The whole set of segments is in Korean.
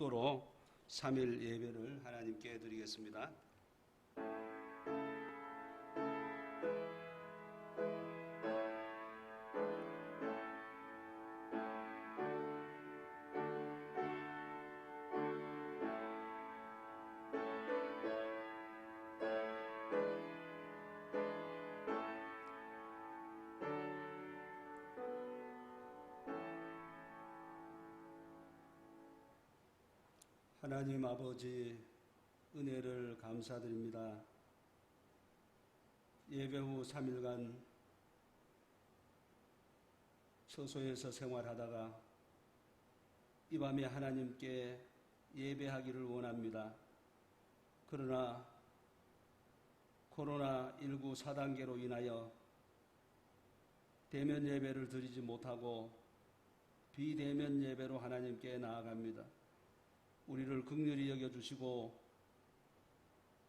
축도로 3일 예배를 하나님께 드리겠습니다. 하나님 아버지, 은혜를 감사드립니다. 예배 후 3일간 처소에서 생활하다가 이 밤에 하나님께 예배하기를 원합니다. 그러나 코로나19 4단계로 인하여 대면 예배를 드리지 못하고 비대면 예배로 하나님께 나아갑니다. 우리를 긍휼히 여겨주시고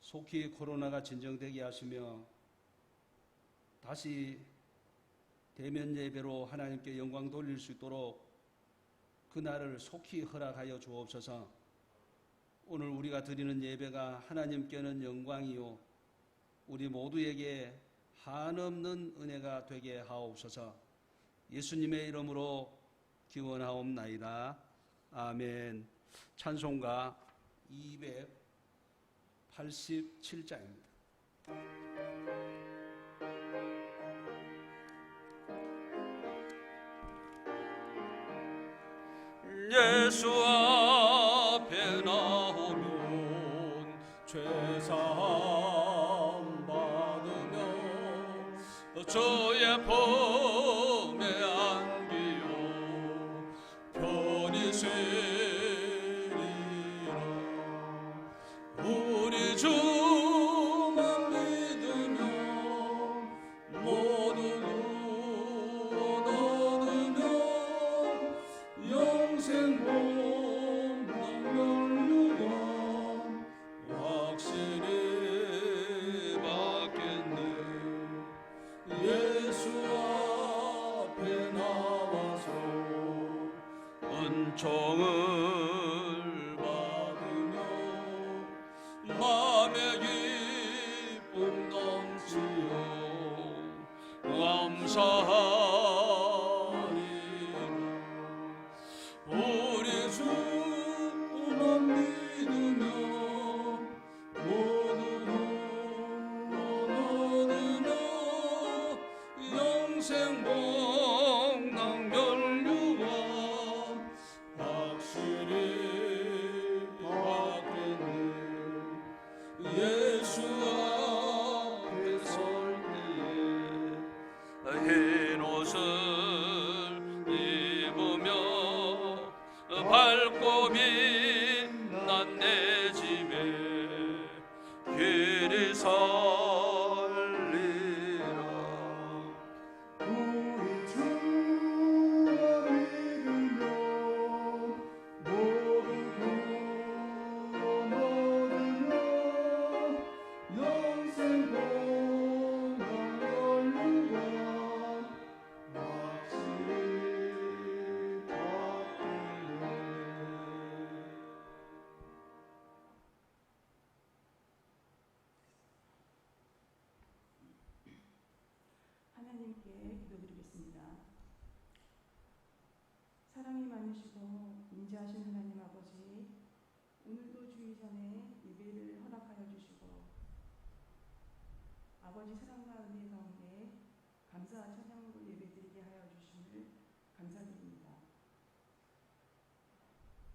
속히 코로나가 진정되게 하시며 다시 대면 예배로 하나님께 영광 돌릴 수 있도록 그날을 속히 허락하여 주옵소서. 오늘 우리가 드리는 예배가 하나님께는 영광이요 우리 모두에게 한없는 은혜가 되게 하옵소서. 예수님의 이름으로 기원하옵나이다. 아멘. 찬송가 287장입니다. 예수 앞에 나오면 죄사함 받으며 저의 범에 안기요 편히 쉬리라. 우리 주만 믿으며 모두 얻으며 영생 복락 면류관 확실히 받겠네. 예수 앞에 나와서 은총을 받으며 마음의 기쁨 넘치어 감사하리라. 우리 주만 믿으며 모두 얻으며 영생 복락 면류관 확실히 받겠네. 예수 앞에 설 때에 흰 옷을 입으며 밝고 빛난 내 집에 길이 살리라. 우리 주만 믿으며 모두 얻으며 영생 복락 면류관 확실히 받겠네. 하나님께 기도드리겠습니다. 사랑이 많으시고 인자하신 하나님 아버지, 오늘도 주의 전에 예배를 허락하여 주시고 아버지 사랑과 은혜 가운데 감사와 찬양으로 예배드리게 하여 주심을 감사드립니다.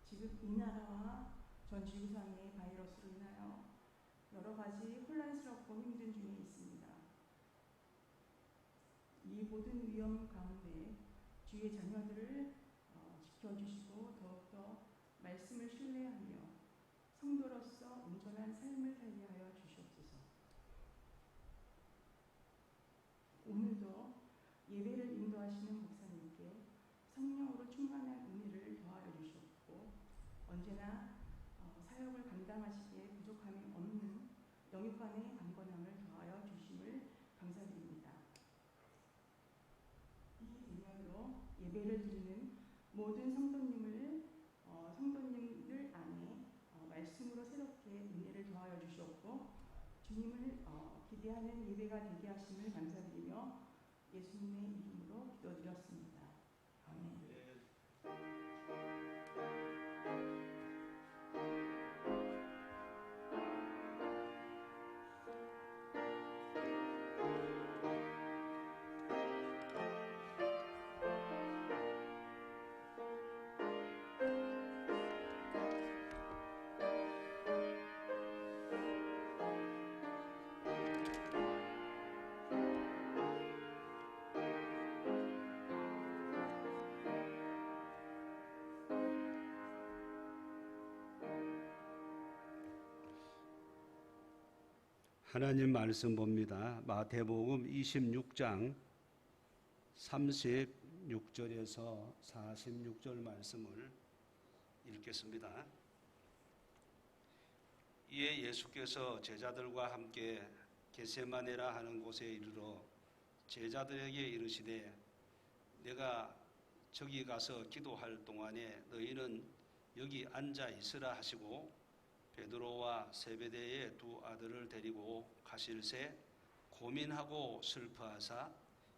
지금 이 나라와 전 지구상의 바이러스로 인하여 여러 가지 혼란스럽고 힘든 중에 있습니다. 이 모든 위험 가운데 주의 자녀들을 지켜주시고 더욱더 말씀을 신뢰하며 성도로서 온전한 삶을 살게 하여 주시옵소서. 오늘도 예배를 인도하시는 목사님께 성령으로 충만한 은혜를 더하여 주시옵고 언제나 사역을 감당하시기에 부족함이 없는 영육간의 강건함을 더하여 주심을 감사드립니다. 이 대면으로 예배를 드리는 모든 성도님들 안에 받게 하는 예배가 되게 하심을 감사드리며 예수님의 이름으로 기도드렸습니다. 아멘. 하나님 말씀 봅니다. 마태복음 26장 36절에서 46절 말씀을 읽겠습니다. 이에 예수께서 제자들과 함께 겟세마네라 하는 곳에 이르러 제자들에게 이르시되 내가 저기 가서 기도할 동안에 너희는 여기 앉아 있으라 하시고 베드로와 세베대의 두 아들을 데리고 가실새 고민하고 슬퍼하사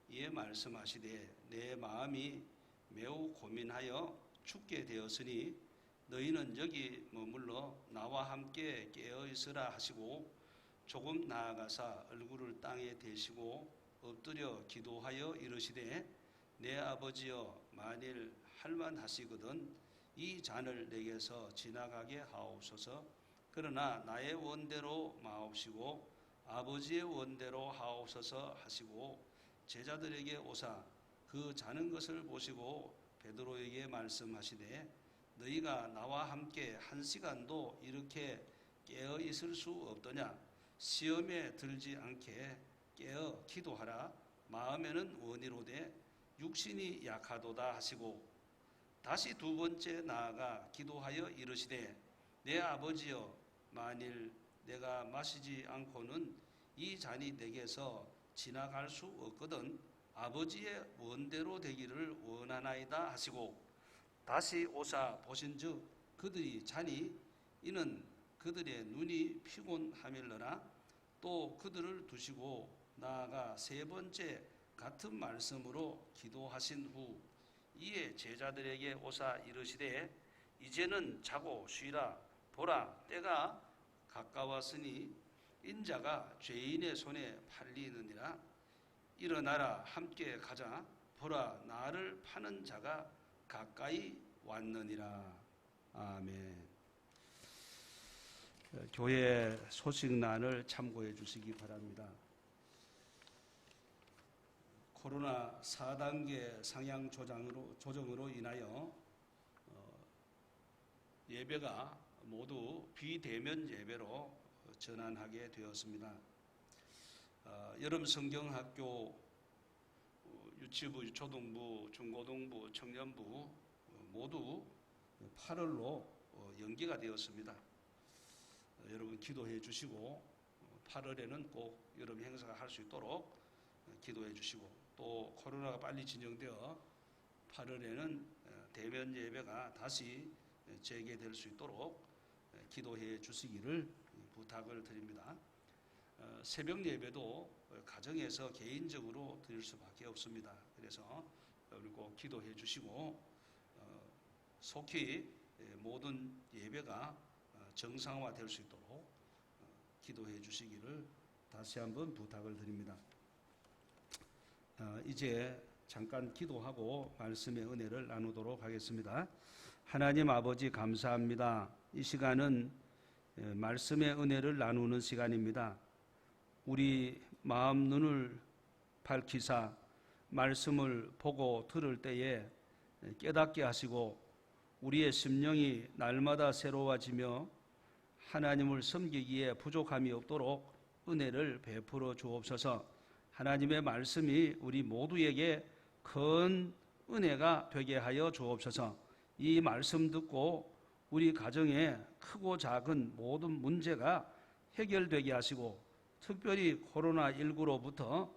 이에 말씀하시되 내 마음이 매우 고민하여 죽게 되었으니 너희는 여기 머물러 나와 함께 깨어 있으라 하시고 조금 나아가사 얼굴을 땅에 대시고 엎드려 기도하여 이르시되 내 아버지여 만일 할만하시거든 이 잔을 내게서 지나가게 하옵소서. 그러나 나의 원대로 마옵시고 아버지의 원대로 하옵소서 하시고 제자들에게 오사 그 자는 것을 보시고 베드로에게 말씀하시되 너희가 나와 함께 한 시간도 이렇게 깨어 있을 수 없더냐. 시험에 들지 않게 깨어 기도하라. 마음에는 원이로되 육신이 약하도다 하시고 다시 두 번째 나아가 기도하여 이르시되 내 아버지여 만일 내가 마시지 않고는 이 잔이 내게서 지나갈 수 없거든 아버지의 원대로 되기를 원하나이다 하시고 다시 오사 보신즉 그들이 자니 이는 그들의 눈이 피곤함일러나 또 그들을 두시고 나아가 세 번째 같은 말씀으로 기도하신 후 이에 제자들에게 오사 이르시되 이제는 자고 쉬라. 보라 때가 가까웠으니 인자가 죄인의 손에 팔리느니라. 일어나라 함께 가자. 보라 나를 파는 자가 가까이 왔느니라. 아멘. 교회 소식란을 참고해 주시기 바랍니다. 코로나 4단계 상향 조정으로 인하여 예배가 모두 비대면 예배로 전환하게 되었습니다. 여름 성경학교 유치부, 초등부, 중고등부, 청년부 모두 8월로 연기가 되었습니다. 여러분 기도해 주시고 8월에는 꼭 여름 행사가 할 수 있도록 기도해 주시고 또 코로나가 빨리 진정되어 8월에는 대면 예배가 다시 재개될 수 있도록 기도해 주시기를 부탁을 드립니다. 새벽 예배도 가정에서 개인적으로 드릴 수밖에 없습니다. 그래서 우리 꼭 기도해 주시고 속히 모든 예배가 정상화될 수 있도록 기도해 주시기를 다시 한번 부탁을 드립니다. 이제 잠깐 기도하고 말씀의 은혜를 나누도록 하겠습니다. 하나님 아버지 감사합니다. 이 시간은 말씀의 은혜를 나누는 시간입니다. 우리 마음 눈을 밝히사 말씀을 보고 들을 때에 깨닫게 하시고 우리의 심령이 날마다 새로워지며 하나님을 섬기기에 부족함이 없도록 은혜를 베풀어 주옵소서. 하나님의 말씀이 우리 모두에게 큰 은혜가 되게 하여 주옵소서. 이 말씀 듣고 우리 가정에 크고 작은 모든 문제가 해결되게 하시고 특별히 코로나19로부터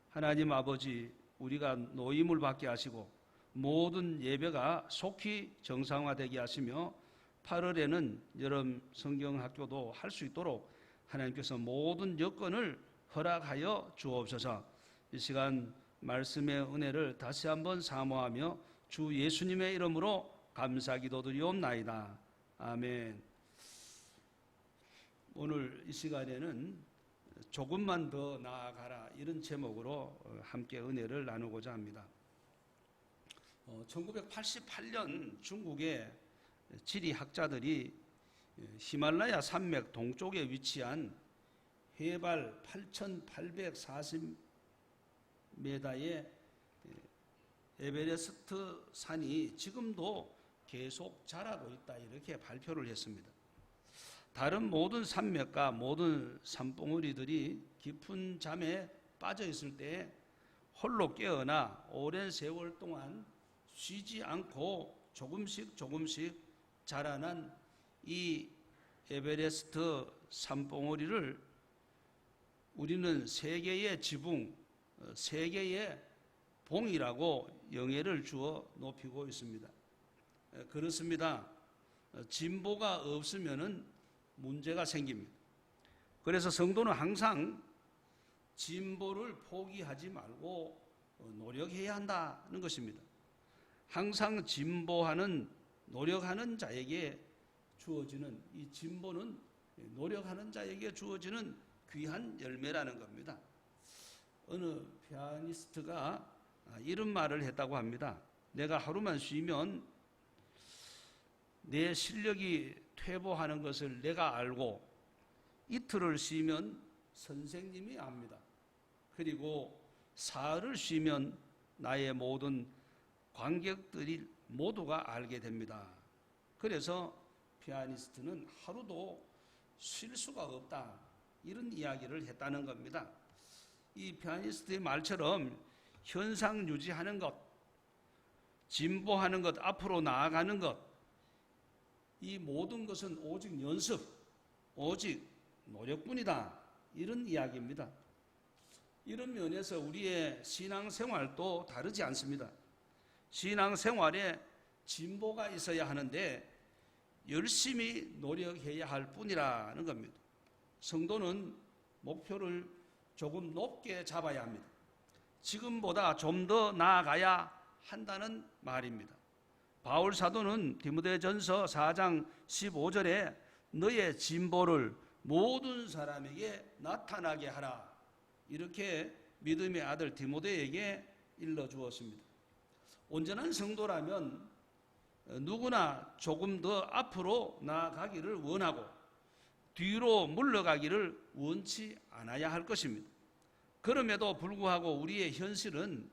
하나님 아버지 우리가 노임을 받게 하시고 모든 예배가 속히 정상화되게 하시며 8월에는 여름 성경학교도 할 수 있도록 하나님께서 모든 여건을 허락하여 주옵소서. 이 시간 말씀의 은혜를 다시 한번 사모하며 주 예수님의 이름으로 감사 기도드리옵나이다. 아멘. 오늘 이 시간에는 조금만 더 나아가라, 이런 제목으로 함께 은혜를 나누고자 합니다. 1988년 중국의 지리학자들이 히말라야 산맥 동쪽에 위치한 해발 8,840m의 에베레스트 산이 지금도 계속 자라고 있다, 이렇게 발표를 했습니다. 다른 모든 산맥과 모든 산봉우리들이 깊은 잠에 빠져 있을 때 홀로 깨어나 오랜 세월 동안 쉬지 않고 조금씩 자라난 이 에베레스트 산봉우리를 우리는 세계의 지붕, 세계의 봉이라고 영예를 주어 높이고 있습니다. 그렇습니다. 진보가 없으면은 문제가 생깁니다. 그래서 성도는 항상 진보를 포기하지 말고 노력해야 한다는 것입니다. 항상 진보하는, 노력하는 자에게 주어지는, 이 진보는 노력하는 자에게 주어지는 귀한 열매라는 겁니다. 어느 피아니스트가 이런 말을 했다고 합니다. 내가 하루만 쉬면 내 실력이 퇴보하는 것을 내가 알고, 이틀을 쉬면 선생님이 압니다. 그리고 사흘을 쉬면 나의 모든 관객들이 모두가 알게 됩니다. 그래서 피아니스트는 하루도 쉴 수가 없다, 이런 이야기를 했다는 겁니다. 이 피아니스트의 말처럼 현상 유지하는 것, 진보하는 것, 앞으로 나아가는 것, 이 모든 것은 오직 연습, 오직 노력뿐이다, 이런 이야기입니다. 이런 면에서 우리의 신앙생활도 다르지 않습니다. 신앙생활에 진보가 있어야 하는데 열심히 노력해야 할 뿐이라는 겁니다. 성도는 목표를 조금 높게 잡아야 합니다. 지금보다 좀 더 나아가야 한다는 말입니다. 바울 사도는 디모데전서 4장 15절에 너의 진보를 모든 사람에게 나타나게 하라, 이렇게 믿음의 아들 디모데에게 일러주었습니다. 온전한 성도라면 누구나 조금 더 앞으로 나아가기를 원하고 뒤로 물러가기를 원치 않아야 할 것입니다. 그럼에도 불구하고 우리의 현실은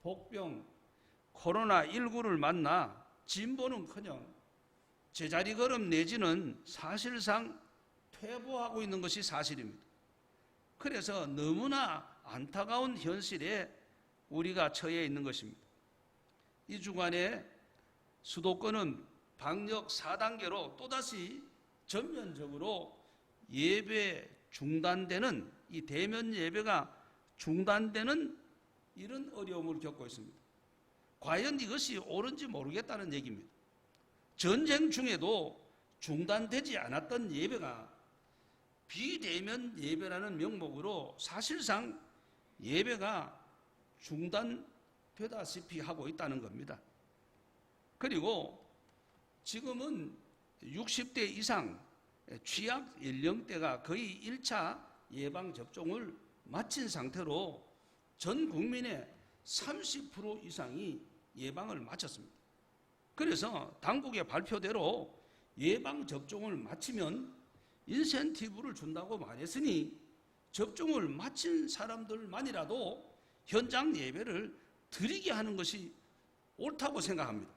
복병 코로나19를 만나 진보는커녕 제자리 걸음 내지는 사실상 퇴보하고 있는 것이 사실입니다. 그래서 너무나 안타까운 현실에 우리가 처해 있는 것입니다. 이 주간에 수도권은 방역 4단계로 또다시 전면적으로 예배 중단되는, 이 대면 예배가 중단되는 이런 어려움을 겪고 있습니다. 과연 이것이 옳은지 모르겠다는 얘기입니다. 전쟁 중에도 중단되지 않았던 예배가 비대면 예배라는 명목으로 사실상 예배가 중단되다시피 하고 있다는 겁니다. 그리고 지금은 60대 이상 취약 연령대가 거의 1차 예방접종을 마친 상태로 전 국민의 30% 이상이 예방을 마쳤습니다. 그래서 당국의 발표대로 예방접종을 마치면 인센티브를 준다고 말했으니 접종을 마친 사람들만이라도 현장 예배를 드리게 하는 것이 옳다고 생각합니다.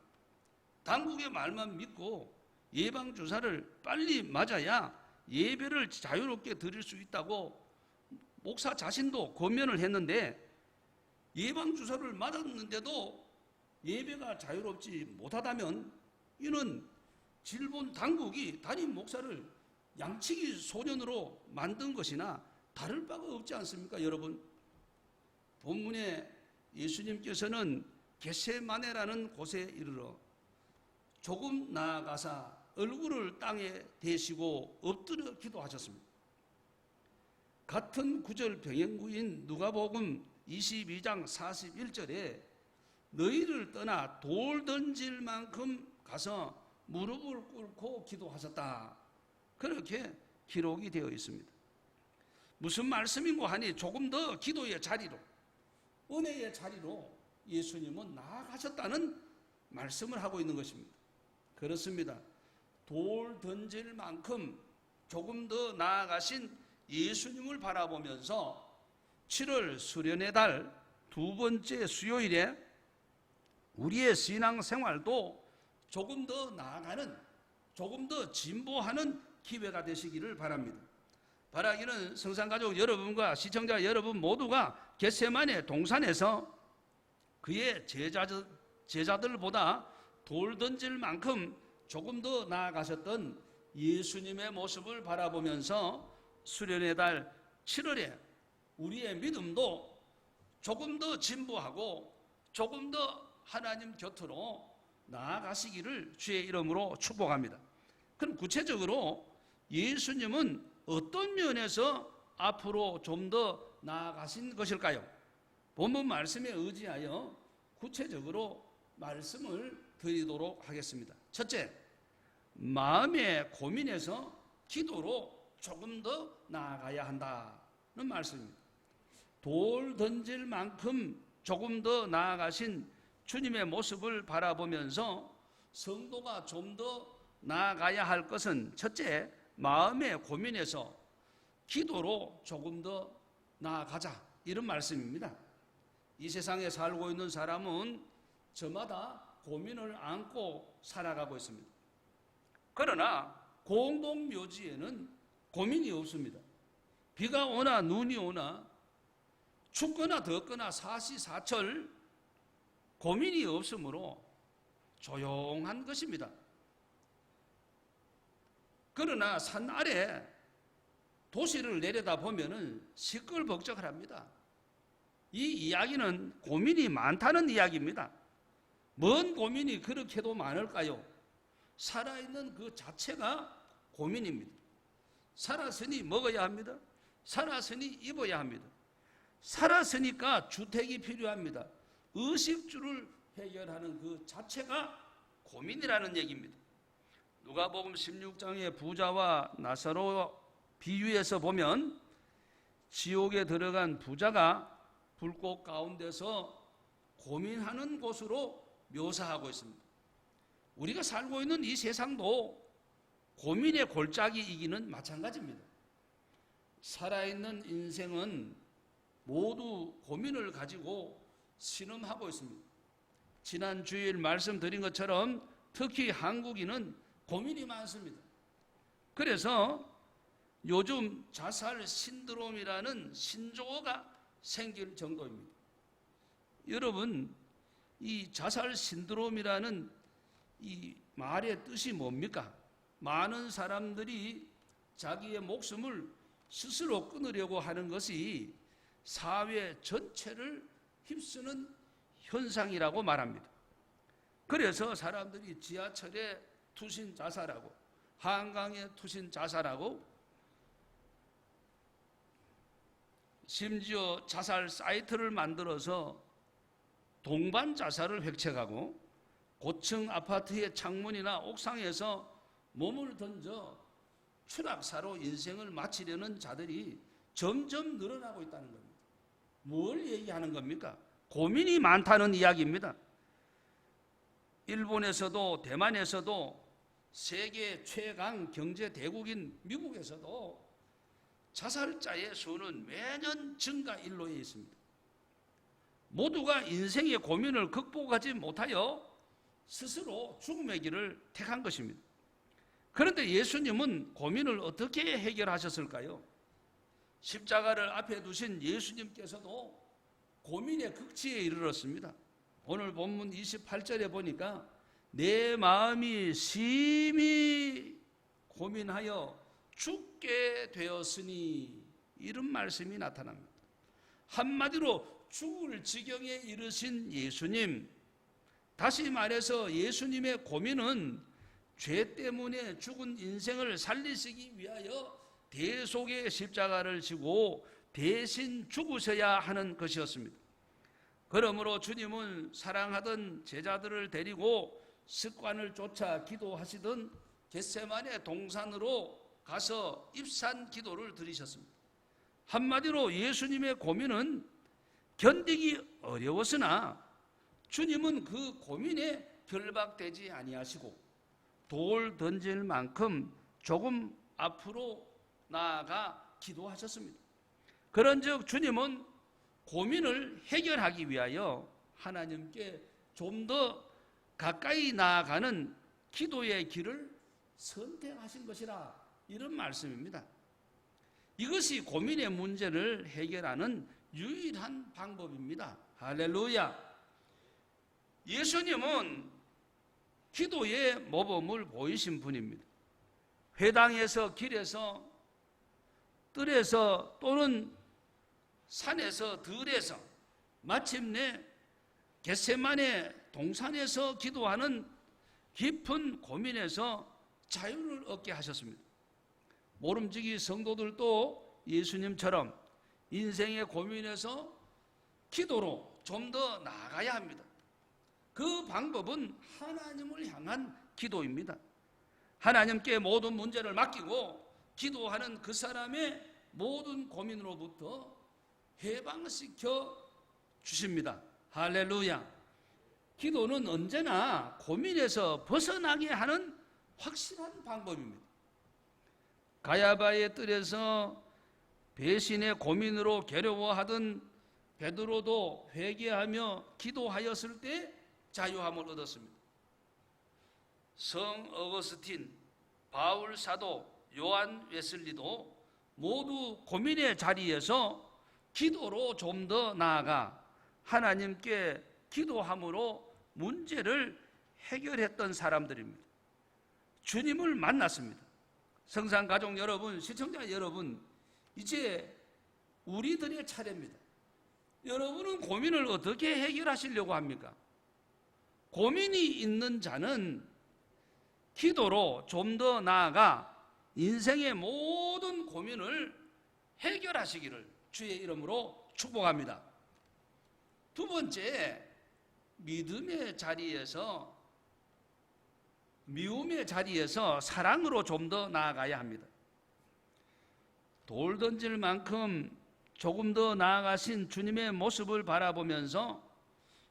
당국의 말만 믿고 예방주사를 빨리 맞아야 예배를 자유롭게 드릴 수 있다고 목사 자신도 권면을 했는데, 예방주사를 맞았는데도 예배가 자유롭지 못하다면 이는 일본 당국이 담임 목사를 양치기 소년으로 만든 것이나 다를 바가 없지 않습니까, 여러분? 본문에 예수님께서는 겟세마네라는 곳에 이르러 조금 나아가사 얼굴을 땅에 대시고 엎드려 기도하셨습니다. 같은 구절 병행구인 누가복음 22장 41절에 너희를 떠나 돌 던질 만큼 가서 무릎을 꿇고 기도하셨다. 그렇게 기록이 되어 있습니다. 무슨 말씀인고 하니 조금 더 기도의 자리로, 은혜의 자리로 예수님은 나아가셨다는 말씀을 하고 있는 것입니다. 그렇습니다. 돌 던질 만큼 조금 더 나아가신 예수님을 바라보면서 7월 수련의 달 두 번째 수요일에 우리의 신앙생활도 조금 더 나아가는, 조금 더 진보하는 기회가 되시기를 바랍니다. 바라기는 성산가족 여러분과 시청자 여러분 모두가 겟세마네 동산에서 그의 제자들보다 돌 던질 만큼 조금 더 나아가셨던 예수님의 모습을 바라보면서 수련의 달 7월에 우리의 믿음도 조금 더 진보하고 조금 더 하나님 곁으로 나아가시기를 주의 이름으로 축복합니다. 그럼 구체적으로 예수님은 어떤 면에서 앞으로 좀 더 나아가신 것일까요? 본문 말씀에 의지하여 구체적으로 말씀을 드리도록 하겠습니다. 첫째, 마음의 고민에서 기도로 조금 더 나아가야 한다는 말씀입니다. 돌 던질 만큼 조금 더 나아가신 주님의 모습을 바라보면서 성도가 좀 더 나아가야 할 것은 첫째, 마음의 고민에서 기도로 조금 더 나아가자, 이런 말씀입니다. 이 세상에 살고 있는 사람은 저마다 고민을 안고 살아가고 있습니다. 그러나 공동묘지에는 고민이 없습니다. 비가 오나 눈이 오나 춥거나 덥거나 사시사철 고민이 없으므로 조용한 것입니다. 그러나 산 아래 도시를 내려다보면 시끌벅적합니다. 이 이야기는 고민이 많다는 이야기입니다. 뭔 고민이 그렇게도 많을까요? 살아있는 그 자체가 고민입니다. 살았으니 먹어야 합니다. 살았으니 입어야 합니다. 살았으니까 주택이 필요합니다. 의식주를 해결하는 그 자체가 고민이라는 얘기입니다. 누가복음 16장의 부자와 나사로 비유에서 보면 지옥에 들어간 부자가 불꽃 가운데서 고민하는 곳으로 묘사하고 있습니다. 우리가 살고 있는 이 세상도 고민의 골짜기이기는 마찬가지입니다. 살아있는 인생은 모두 고민을 가지고 신음하고 있습니다. 지난 주일 말씀드린 것처럼 특히 한국인은 고민이 많습니다. 그래서 요즘 자살 신드롬이라는 신조어가 생길 정도입니다. 여러분, 이 자살 신드롬이라는 이 말의 뜻이 뭡니까? 많은 사람들이 자기의 목숨을 스스로 끊으려고 하는 것이 사회 전체를 휩쓰는 현상이라고 말합니다. 그래서 사람들이 지하철에 투신 자살하고 한강에 투신 자살하고 심지어 자살 사이트를 만들어서 동반 자살을 획책하고 고층 아파트의 창문이나 옥상에서 몸을 던져 추락사로 인생을 마치려는 자들이 점점 늘어나고 있다는 겁니다. 뭘 얘기하는 겁니까? 고민이 많다는 이야기입니다. 일본에서도 대만에서도 세계 최강 경제 대국인 미국에서도 자살자의 수는 매년 증가 일로에 있습니다. 모두가 인생의 고민을 극복하지 못하여 스스로 죽음의 길을 택한 것입니다. 그런데 예수님은 고민을 어떻게 해결하셨을까요? 십자가를 앞에 두신 예수님께서도 고민의 극치에 이르렀습니다. 오늘 본문 28절에 보니까 내 마음이 심히 고민하여 죽게 되었으니, 이런 말씀이 나타납니다. 한마디로 죽을 지경에 이르신 예수님, 다시 말해서 예수님의 고민은 죄 때문에 죽은 인생을 살리시기 위하여 대속의 십자가를 지고 대신 죽으셔야 하는 것이었습니다. 그러므로 주님은 사랑하던 제자들을 데리고 습관을 쫓아 기도하시던 겟세마네 동산으로 가서 입산 기도를 드리셨습니다. 한마디로 예수님의 고민은 견디기 어려웠으나 주님은 그 고민에 결박되지 아니하시고 돌 던질 만큼 조금 앞으로 나아가 기도하셨습니다. 그런즉 주님은 고민을 해결하기 위하여 하나님께 좀 더 가까이 나아가는 기도의 길을 선택하신 것이라, 이런 말씀입니다. 이것이 고민의 문제를 해결하는 유일한 방법입니다. 할렐루야. 예수님은 기도의 모범을 보이신 분입니다. 회당에서, 길에서, 뜰에서 또는 산에서, 들에서, 마침내 겟세마네 동산에서 기도하는 깊은 고민에서 자유를 얻게 하셨습니다. 모름지기 성도들도 예수님처럼 인생의 고민에서 기도로 좀 더 나아가야 합니다. 그 방법은 하나님을 향한 기도입니다. 하나님께 모든 문제를 맡기고 기도하는 그 사람의 모든 고민으로부터 해방시켜 주십니다. 할렐루야. 기도는 언제나 고민에서 벗어나게 하는 확실한 방법입니다. 가야바의 뜰에서 배신의 고민으로 괴로워하던 베드로도 회개하며 기도하였을 때 자유함을 얻었습니다. 성 어거스틴, 바울 사도, 요한 웨슬리도 모두 고민의 자리에서 기도로 좀 더 나아가 하나님께 기도함으로 문제를 해결했던 사람들입니다. 주님을 만났습니다. 성산가족 여러분, 시청자 여러분, 이제 우리들의 차례입니다. 여러분은 고민을 어떻게 해결하시려고 합니까? 고민이 있는 자는 기도로 좀 더 나아가 인생의 모든 고민을 해결하시기를 주의 이름으로 축복합니다. 두 번째, 믿음의 자리에서, 미움의 자리에서 사랑으로 좀 더 나아가야 합니다. 돌 던질 만큼 조금 더 나아가신 주님의 모습을 바라보면서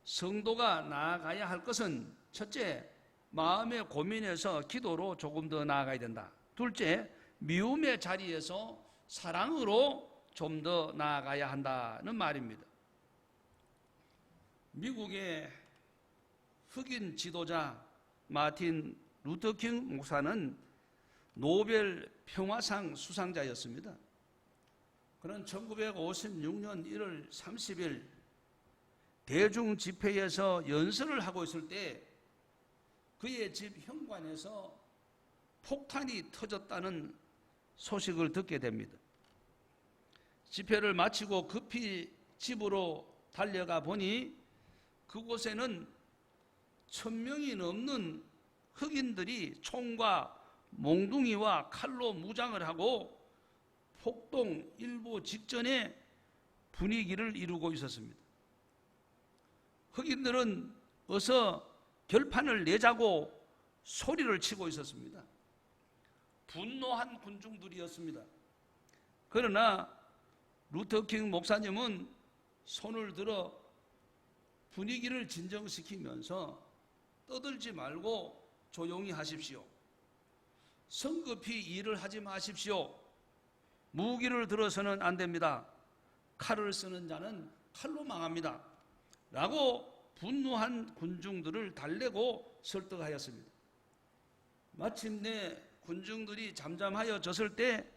성도가 나아가야 할 것은, 첫째, 마음의 고민에서 기도로 조금 더 나아가야 된다. 둘째, 미움의 자리에서 사랑으로 좀 더 나아가야 한다는 말입니다. 미국의 흑인 지도자 마틴 루터킹 목사는 노벨 평화상 수상자였습니다. 그는 1956년 1월 30일 대중 집회에서 연설을 하고 있을 때 그의 집 현관에서 폭탄이 터졌다는 소식을 듣게 됩니다. 집회를 마치고 급히 집으로 달려가 보니 그곳에는 1000명이 넘는 흑인들이 총과 몽둥이와 칼로 무장을 하고 폭동 일보 직전에 분위기를 이루고 있었습니다. 흑인들은 어서 결판을 내자고 소리를 치고 있었습니다. 분노한 군중들이었습니다. 그러나 루터킹 목사님은 손을 들어 분위기를 진정시키면서 떠들지 말고 조용히 하십시오. 성급히 일을 하지 마십시오. 무기를 들어서는 안 됩니다. 칼을 쓰는 자는 칼로 망합니다. 라고 분노한 군중들을 달래고 설득하였습니다. 마침내 군중들이 잠잠하여졌을 때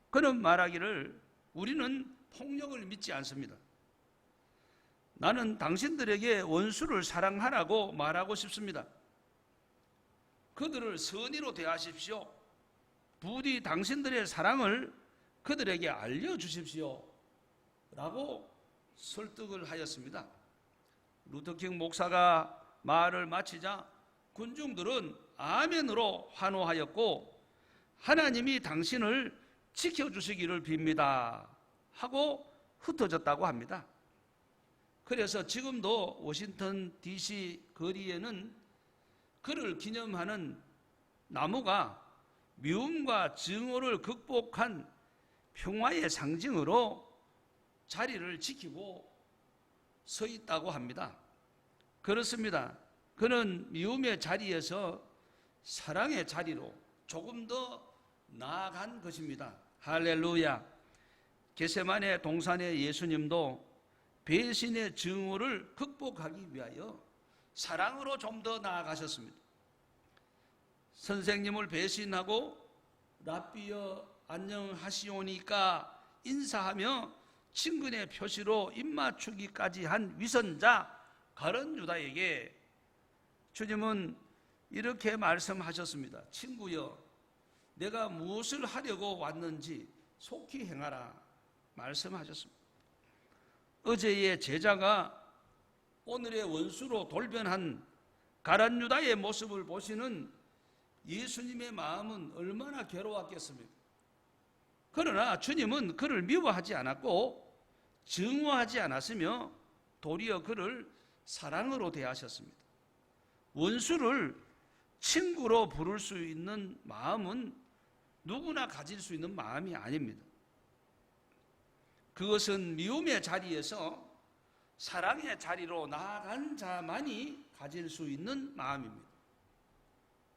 그는 말하기를, 우리는 폭력을 믿지 않습니다. 나는 당신들에게 원수를 사랑하라고 말하고 싶습니다. 그들을 선의로 대하십시오. 부디 당신들의 사랑을 그들에게 알려주십시오. 라고 설득을 하였습니다. 루터킹 목사가 말을 마치자 군중들은 아멘으로 환호하였고, 하나님이 당신을 지켜주시기를 빕니다 하고 흩어졌다고 합니다. 그래서 지금도 워싱턴 DC 거리에는 그를 기념하는 나무가 미움과 증오를 극복한 평화의 상징으로 자리를 지키고 서 있다고 합니다. 그렇습니다. 그는 미움의 자리에서 사랑의 자리로 조금 더 나아간 것입니다. 할렐루야. 겟세마네 동산의 예수님도 배신의 증오를 극복하기 위하여 사랑으로 좀 더 나아가셨습니다. 선생님을 배신하고 랍비여 안녕하시오니까 인사하며 친근의 표시로 입맞추기까지 한 위선자 가룟 유다에게 주님은 이렇게 말씀하셨습니다. 친구여, 내가 무엇을 하려고 왔는지 속히 행하라 말씀하셨습니다. 어제의 제자가 오늘의 원수로 돌변한 가룟 유다의 모습을 보시는 예수님의 마음은 얼마나 괴로웠겠습니까? 그러나 주님은 그를 미워하지 않았고 증오하지 않았으며 도리어 그를 사랑으로 대하셨습니다. 원수를 친구로 부를 수 있는 마음은 누구나 가질 수 있는 마음이 아닙니다. 그것은 미움의 자리에서 사랑의 자리로 나아간 자만이 가질 수 있는 마음입니다.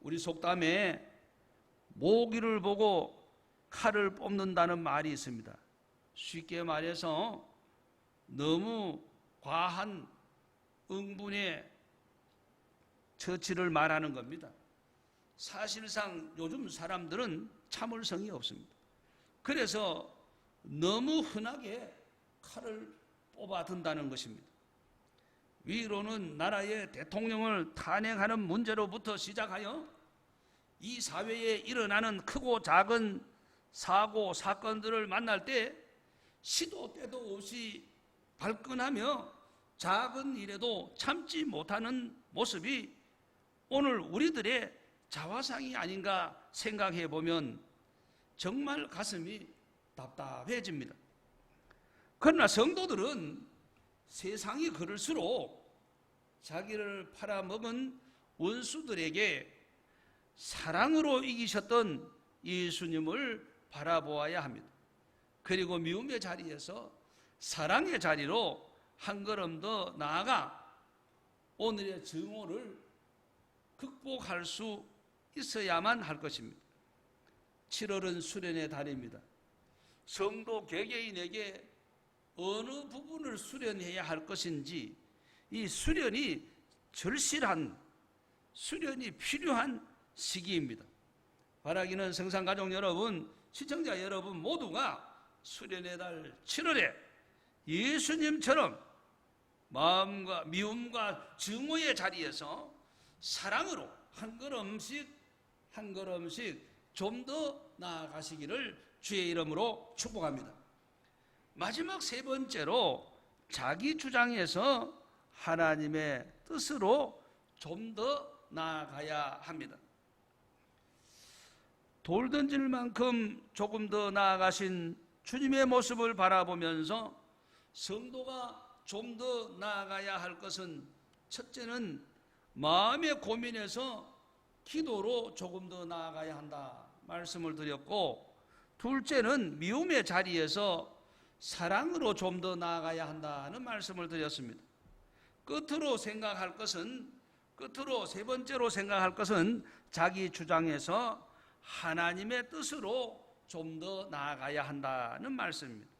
우리 속담에 모기를 보고 칼을 뽑는다는 말이 있습니다. 쉽게 말해서 너무 과한 응분의 처치를 말하는 겁니다. 사실상 요즘 사람들은 참을성이 없습니다. 그래서 너무 흔하게 칼을 뽑아든다는 것입니다. 위로는 나라의 대통령을 탄핵하는 문제로부터 시작하여 이 사회에 일어나는 크고 작은 사고, 사건들을 만날 때 시도 때도 없이 발끈하며 작은 일에도 참지 못하는 모습이 오늘 우리들의 자화상이 아닌가 생각해 보면 정말 가슴이 답답해집니다. 그러나 성도들은 세상이 그럴수록 자기를 팔아먹은 원수들에게 사랑으로 이기셨던 예수님을 바라보아야 합니다. 그리고 미움의 자리에서 사랑의 자리로 한 걸음 더 나아가 오늘의 증오를 극복할 수 있어야만 할 것입니다. 7월은 수련의 달입니다. 성도 개개인에게 어느 부분을 수련해야 할 것인지 이 수련이 절실한, 수련이 필요한 시기입니다. 바라기는 성산가족 여러분, 시청자 여러분 모두가 수련의 달 7월에 예수님처럼 마음과 미움과 증오의 자리에서 사랑으로 한 걸음씩 한 걸음씩 좀 더 나아가시기를 주의 이름으로 축복합니다. 마지막 세 번째로 자기 주장에서 하나님의 뜻으로 좀 더 나아가야 합니다. 돌 던질 만큼 조금 더 나아가신 주님의 모습을 바라보면서 성도가 좀 더 나아가야 할 것은 첫째는 마음의 고민에서 기도로 조금 더 나아가야 한다 말씀을 드렸고, 둘째는 미움의 자리에서 사랑으로 좀 더 나아가야 한다는 말씀을 드렸습니다. 끝으로 세 번째로 생각할 것은 자기 주장에서 하나님의 뜻으로 좀 더 나아가야 한다는 말씀입니다.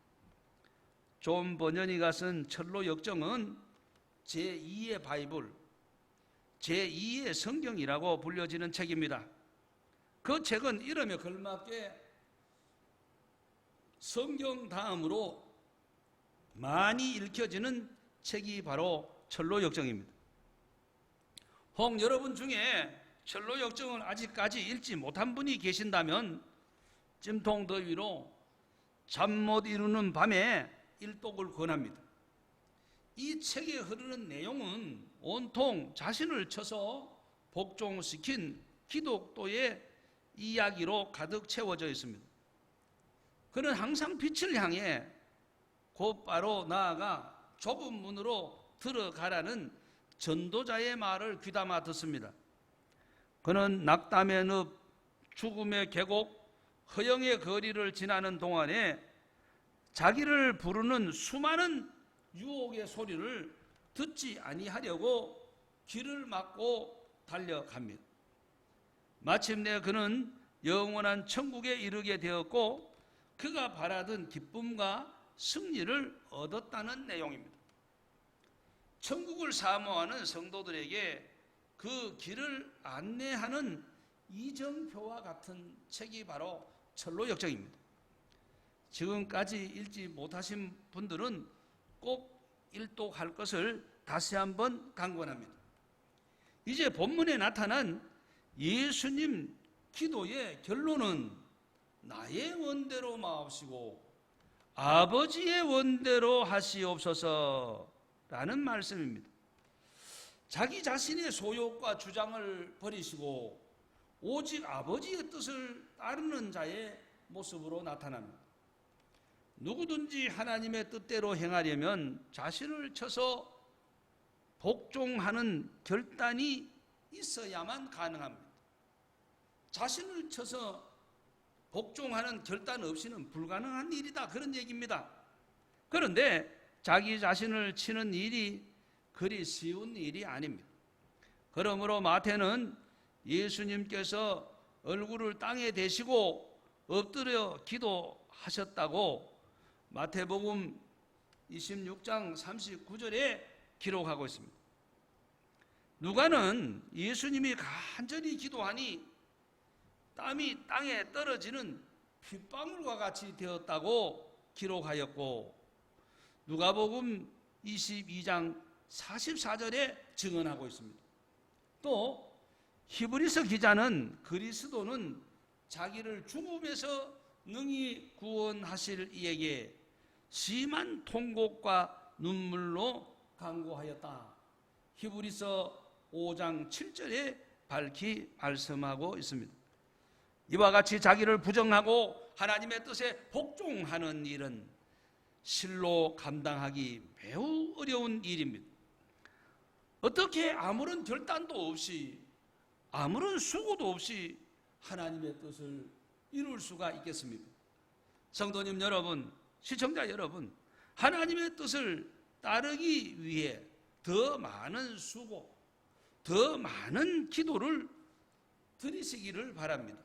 존 버녀니가 쓴 철로 역정은 제2의 바이블, 제2의 성경이라고 불려지는 책입니다. 그 책은 이름에 걸맞게 성경 다음으로 많이 읽혀지는 책이 바로 철로 역정입니다. 혹 여러분 중에 철로 역정을 아직까지 읽지 못한 분이 계신다면 찜통 더위로 잠 못 이루는 밤에 일독을 권합니다. 이 책에 흐르는 내용은 온통 자신을 쳐서 복종시킨 기독교의 이야기로 가득 채워져 있습니다. 그는 항상 빛을 향해 곧바로 나아가 좁은 문으로 들어가라는 전도자의 말을 귀담아 듣습니다. 그는 낙담의 늪, 죽음의 계곡, 허영의 거리를 지나는 동안에 자기를 부르는 수많은 유혹의 소리를 듣지 아니하려고 길을 막고 달려갑니다. 마침내 그는 영원한 천국에 이르게 되었고 그가 바라던 기쁨과 승리를 얻었다는 내용입니다. 천국을 사모하는 성도들에게 그 길을 안내하는 이정표와 같은 책이 바로 철로역정입니다. 지금까지 읽지 못하신 분들은 꼭 일독할 것을 다시 한번 강권합니다. 이제 본문에 나타난 예수님 기도의 결론은 나의 원대로 마옵시고 아버지의 원대로 하시옵소서라는 말씀입니다. 자기 자신의 소욕과 주장을 버리시고 오직 아버지의 뜻을 따르는 자의 모습으로 나타납니다. 누구든지 하나님의 뜻대로 행하려면 자신을 쳐서 복종하는 결단이 있어야만 가능합니다. 자신을 쳐서 복종하는 결단 없이는 불가능한 일이다, 그런 얘기입니다. 그런데 자기 자신을 치는 일이 그리 쉬운 일이 아닙니다. 그러므로 마태는 예수님께서 얼굴을 땅에 대시고 엎드려 기도하셨다고 마태복음 26장 39절에 기록하고 있습니다. 누가는 예수님이 간절히 기도하니 땀이 땅에 떨어지는 핏방울과 같이 되었다고 기록하였고 누가복음 22장 44절에 증언하고 있습니다. 또 히브리서 기자는 그리스도는 자기를 죽음에서 능히 구원하실 이에게 심한 통곡과 눈물로 간구하였다. 히브리서 5장 7절에 밝히 말씀하고 있습니다. 이와 같이 자기를 부정하고 하나님의 뜻에 복종하는 일은 실로 감당하기 매우 어려운 일입니다. 어떻게 아무런 결단도 없이 아무런 수고도 없이 하나님의 뜻을 이룰 수가 있겠습니까? 성도님 여러분, 시청자 여러분, 하나님의 뜻을 따르기 위해 더 많은 수고, 더 많은 기도를 드리시기를 바랍니다.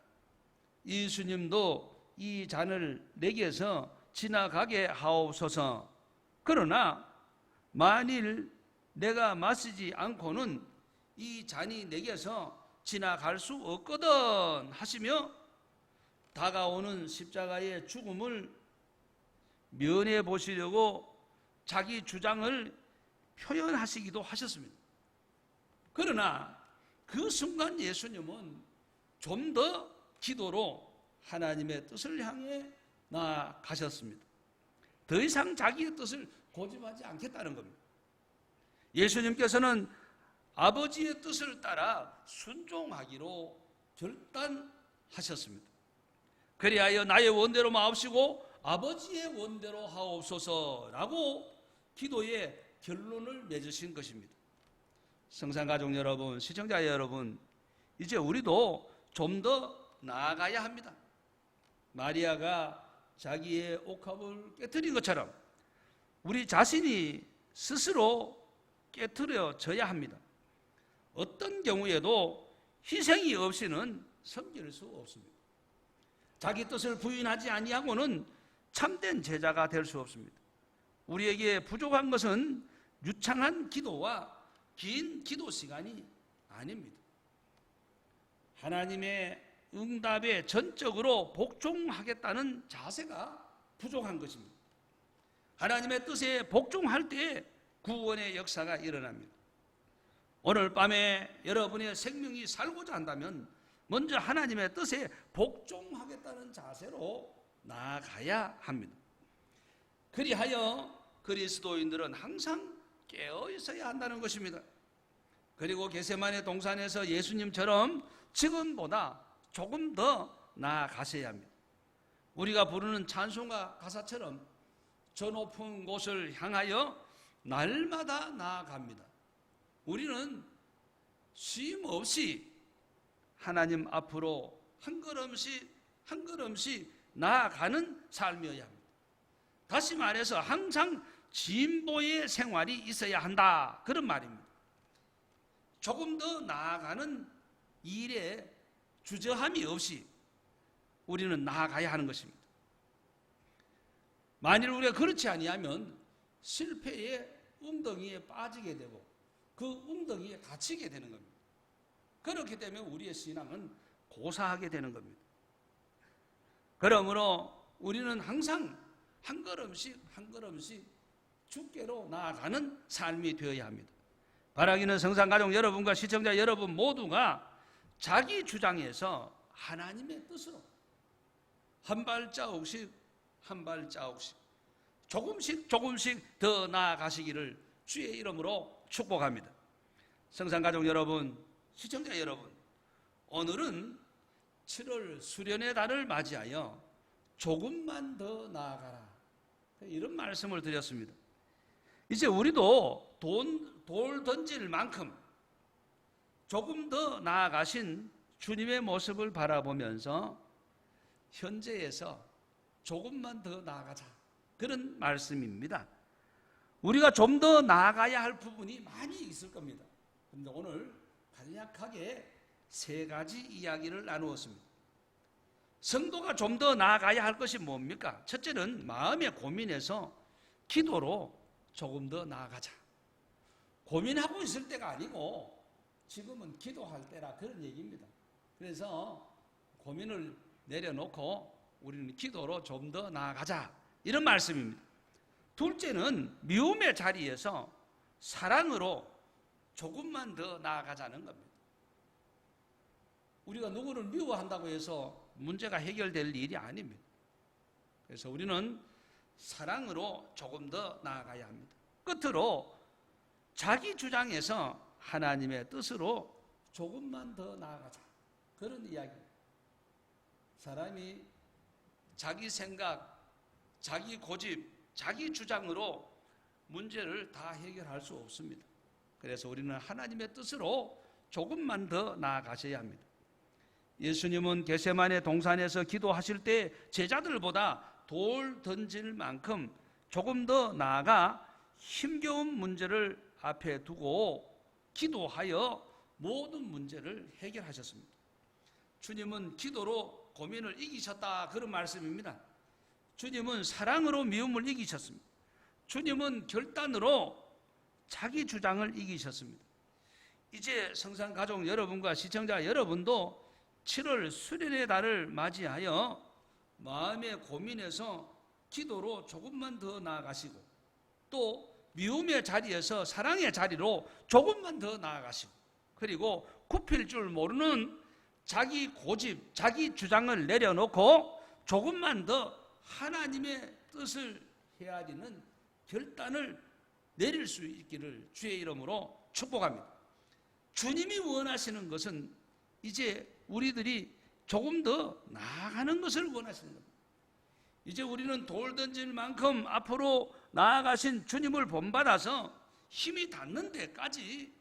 예수님도 이 잔을 내게서 지나가게 하옵소서. 그러나 만일 내가 마시지 않고는 이 잔이 내게서 지나갈 수 없거든 하시며 다가오는 십자가의 죽음을 면해 보시려고 자기 주장을 표현하시기도 하셨습니다. 그러나 그 순간 예수님은 좀 더 기도로 하나님의 뜻을 향해 나아가셨습니다. 더 이상 자기의 뜻을 고집하지 않겠다는 겁니다. 예수님께서는 아버지의 뜻을 따라 순종하기로 결단하셨습니다. 그리하여 나의 원대로 마옵시고 아버지의 원대로 하옵소서라고 기도의 결론을 맺으신 것입니다. 성산가족 여러분, 시청자 여러분, 이제 우리도 좀 더 나아가야 합니다. 마리아가 자기의 옥합을 깨트린 것처럼 우리 자신이 스스로 깨트려져야 합니다. 어떤 경우에도 희생이 없이는 섬길 수 없습니다. 자기 뜻을 부인하지 아니하고는 참된 제자가 될 수 없습니다. 우리에게 부족한 것은 유창한 기도와 긴 기도 시간이 아닙니다. 하나님의 응답에 전적으로 복종하겠다는 자세가 부족한 것입니다. 하나님의 뜻에 복종할 때 구원의 역사가 일어납니다. 오늘 밤에 여러분의 생명이 살고자 한다면 먼저 하나님의 뜻에 복종하겠다는 자세로 나아가야 합니다. 그리하여 그리스도인들은 항상 깨어 있어야 한다는 것입니다. 그리고 겟세마네 동산에서 예수님처럼 지금보다 조금 더 나아가셔야 합니다. 우리가 부르는 찬송가 가사처럼 저 높은 곳을 향하여 날마다 나아갑니다. 우리는 쉼 없이 하나님 앞으로 한 걸음씩 한 걸음씩 나아가는 삶이어야 합니다. 다시 말해서 항상 진보의 생활이 있어야 한다, 그런 말입니다. 조금 더 나아가는 일에 주저함이 없이 우리는 나아가야 하는 것입니다. 만일 우리가 그렇지 아니하면 실패의 웅덩이에 빠지게 되고 그 웅덩이에 갇히게 되는 겁니다. 그렇기 때문에 우리의 신앙은 고사하게 되는 겁니다. 그러므로 우리는 항상 한 걸음씩 한 걸음씩 주께로 나아가는 삶이 되어야 합니다. 바라기는 성산가족 여러분과 시청자 여러분 모두가 자기 주장에서 하나님의 뜻으로 한 발자국씩 한 발자국씩 조금씩 조금씩 더 나아가시기를 주의 이름으로 축복합니다. 성산가족 여러분, 시청자 여러분, 오늘은 7월 수련의 달을 맞이하여 조금만 더 나아가라, 이런 말씀을 드렸습니다. 이제 우리도 돌 던질 만큼 조금 더 나아가신 주님의 모습을 바라보면서 현재에서 조금만 더 나아가자, 그런 말씀입니다. 우리가 좀 더 나아가야 할 부분이 많이 있을 겁니다. 그런데 오늘 간략하게 3가지 이야기를 나누었습니다. 성도가 좀 더 나아가야 할 것이 뭡니까? 첫째는 마음의 고민에서 기도로 조금 더 나아가자. 고민하고 있을 때가 아니고 지금은 기도할 때라, 그런 얘기입니다. 그래서 고민을 내려놓고 우리는 기도로 좀 더 나아가자, 이런 말씀입니다. 둘째는 미움의 자리에서 사랑으로 조금만 더 나아가자는 겁니다. 우리가 누구를 미워한다고 해서 문제가 해결될 일이 아닙니다. 그래서 우리는 사랑으로 조금 더 나아가야 합니다. 끝으로 자기 주장에서 하나님의 뜻으로 조금만 더 나아가자, 그런 이야기입니다. 사람이 자기 생각, 자기 고집, 자기 주장으로 문제를 다 해결할 수 없습니다. 그래서 우리는 하나님의 뜻으로 조금만 더 나아가셔야 합니다. 예수님은 겟세마네 동산에서 기도하실 때 제자들보다 돌 던질 만큼 조금 더 나아가 힘겨운 문제를 앞에 두고 기도하여 모든 문제를 해결하셨습니다. 주님은 기도로 고민을 이기셨다, 그런 말씀입니다. 주님은 사랑으로 미움을 이기셨습니다. 주님은 결단으로 자기 주장을 이기셨습니다. 이제 성산가족 여러분과 시청자 여러분도 7월 수련의 달을 맞이하여 마음의 고민에서 기도로 조금만 더 나아가시고, 또 미움의 자리에서 사랑의 자리로 조금만 더 나아가시고, 그리고 굽힐 줄 모르는 자기 고집, 자기 주장을 내려놓고 조금만 더 하나님의 뜻을 헤아리는 결단을 내릴 수 있기를 주의 이름으로 축복합니다. 주님이 원하시는 것은 이제 우리들이 조금 더 나아가는 것을 원하시는 겁니다. 이제 우리는 돌 던질 만큼 앞으로 나아가신 주님을 본받아서 힘이 닿는 데까지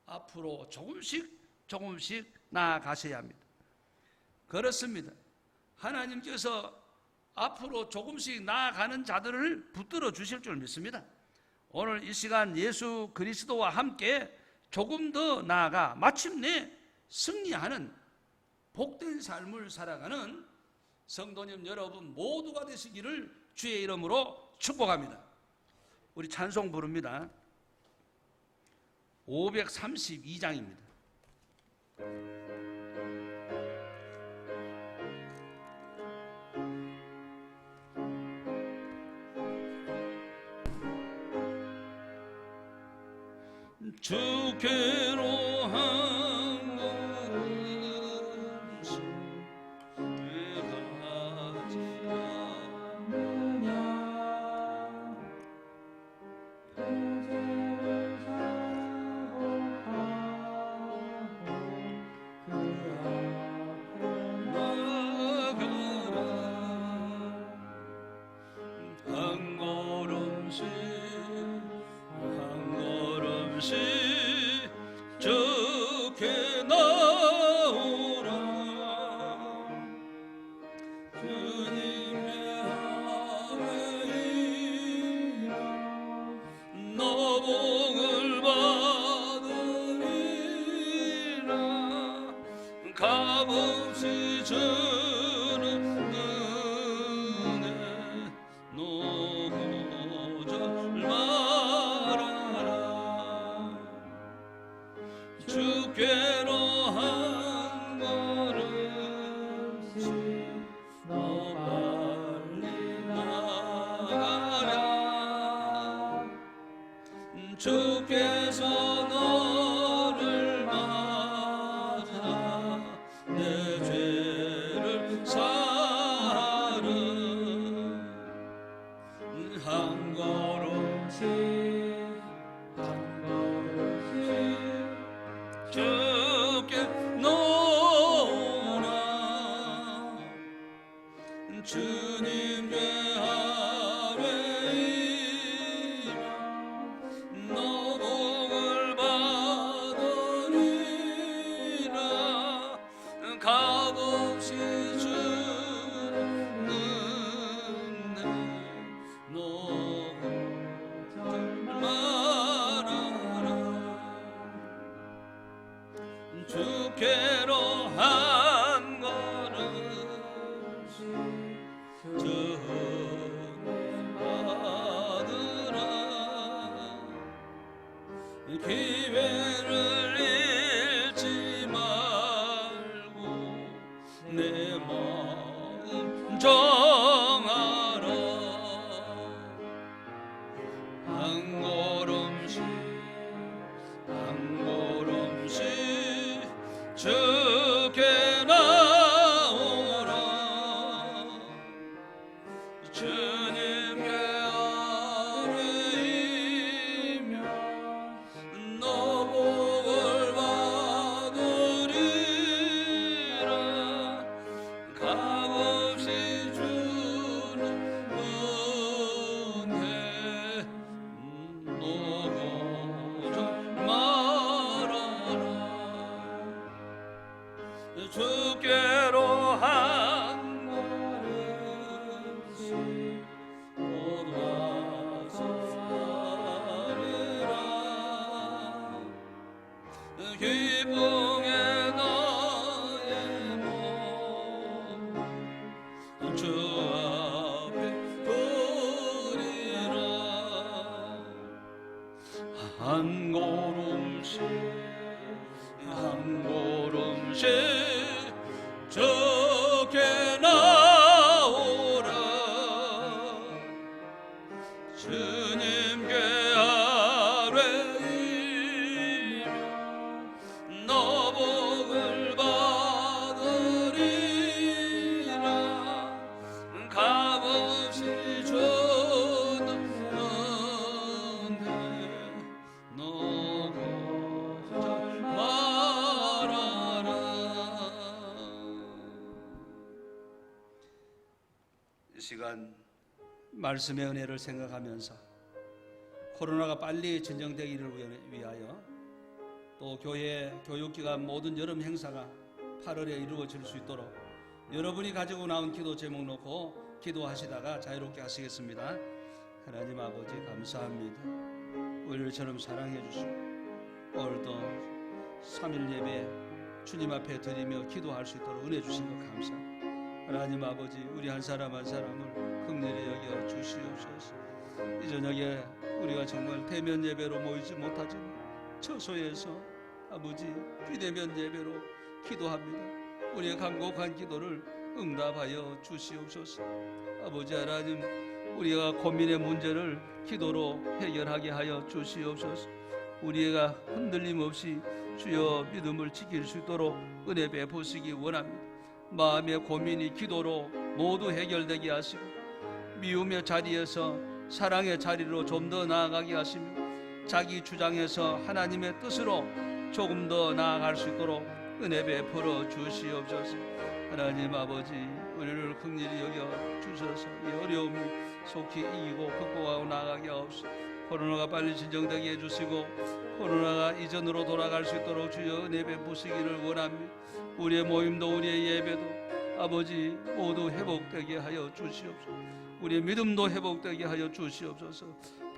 앞으로 조금씩 조금씩 나아가셔야 합니다. 그렇습니다. 하나님께서 앞으로 조금씩 나아가는 자들을 붙들어 주실 줄 믿습니다. 오늘 이 시간 예수 그리스도와 함께 조금 더 나아가 마침내 승리하는 복된 삶을 살아가는 성도님 여러분 모두가 되시기를 주의 이름으로 축복합니다. 우리 찬송 부릅니다. 532장입니다. 주께로 한 걸음씩 나아가지 않느냐. 태재를 사고하고 그 앞에 나아가라. 주께서 너를 맞아 내 죄를 사하는 한 걸음씩 한 걸음씩 주께 놓으라 주님 죄아뢰이며 너 복을 받으리라 값없이 주는 내 너무 말하라 주께로 한 걸음씩 전하느라 기회를 잃지 말고 내 마음 정하라 한 걸음씩 한 걸음씩 주께 나오라 주님께 아뢰이며 너 복을 받으리라 값없이 주는 은혜 너고 좀 말하라 주께로 한 걸음씩 곧 와서 하리라 기쁨의 너의 몸주 앞에 드리라 한 걸음씩 한 걸음씩 주께 나오라 주님께 아뢰이며 너 복을 받으리라 값없이 주는 은혜 너고 말하라 이 시간 말씀의 은혜를 생각하면서 코로나가 빨리 진정되기를 위하여 또 교회 교육기관 모든 여름 행사가 8월에 이루어질 수 있도록 여러분이 가지고 나온 기도 제목 놓고 기도하시다가 자유롭게 하시겠습니다. 하나님 아버지 감사합니다. 우리를 저처럼 사랑해 주시고 오늘도 3일 예배 주님 앞에 드리며 기도할 수 있도록 은혜 주신 것 감사합니다. 하나님 아버지 우리 한 사람 한 사람을 긍휼히 여겨 주시옵소서. 이 저녁에 우리가 정말 대면 예배로 모이지 못하지만 처소에서 아버지 비대면 예배로 기도합니다. 우리의 간곡한 기도를 응답하여 주시옵소서. 아버지 하나님 우리가 고민의 문제를 기도로 해결하게 하여 주시옵소서. 우리가 흔들림 없이 주여 믿음을 지킬 수 있도록 은혜 베푸시기 원합니다. 마음의 고민이 기도로 모두 해결되게 하시고 미움의 자리에서 사랑의 자리로 좀 더 나아가게 하시며 자기 주장에서 하나님의 뜻으로 조금 더 나아갈 수 있도록 은혜 베풀어 주시옵소서. 하나님 아버지 우리를 긍휼히 여겨 주셔서 이 어려움이 속히 이기고 극복하고 나아가게 하옵소서. 코로나가 빨리 진정되게 해주시고 코로나가 이전으로 돌아갈 수 있도록 주여 은혜 베푸시기를 원합니다. 우리의 모임도 우리의 예배도 아버지 모두 회복되게 하여 주시옵소서. 우리의 믿음도 회복되게 하여 주시옵소서.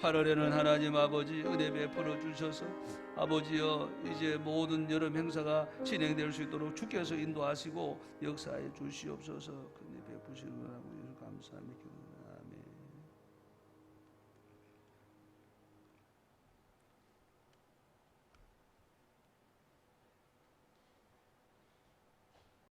8월에는 하나님 아버지 은혜 베풀어 주셔서 아버지여 이제 모든 여름 행사가 진행될 수 있도록 주께서 인도하시고 역사해 주시옵소서. 은혜 베푸시는 거라고 감사합니다.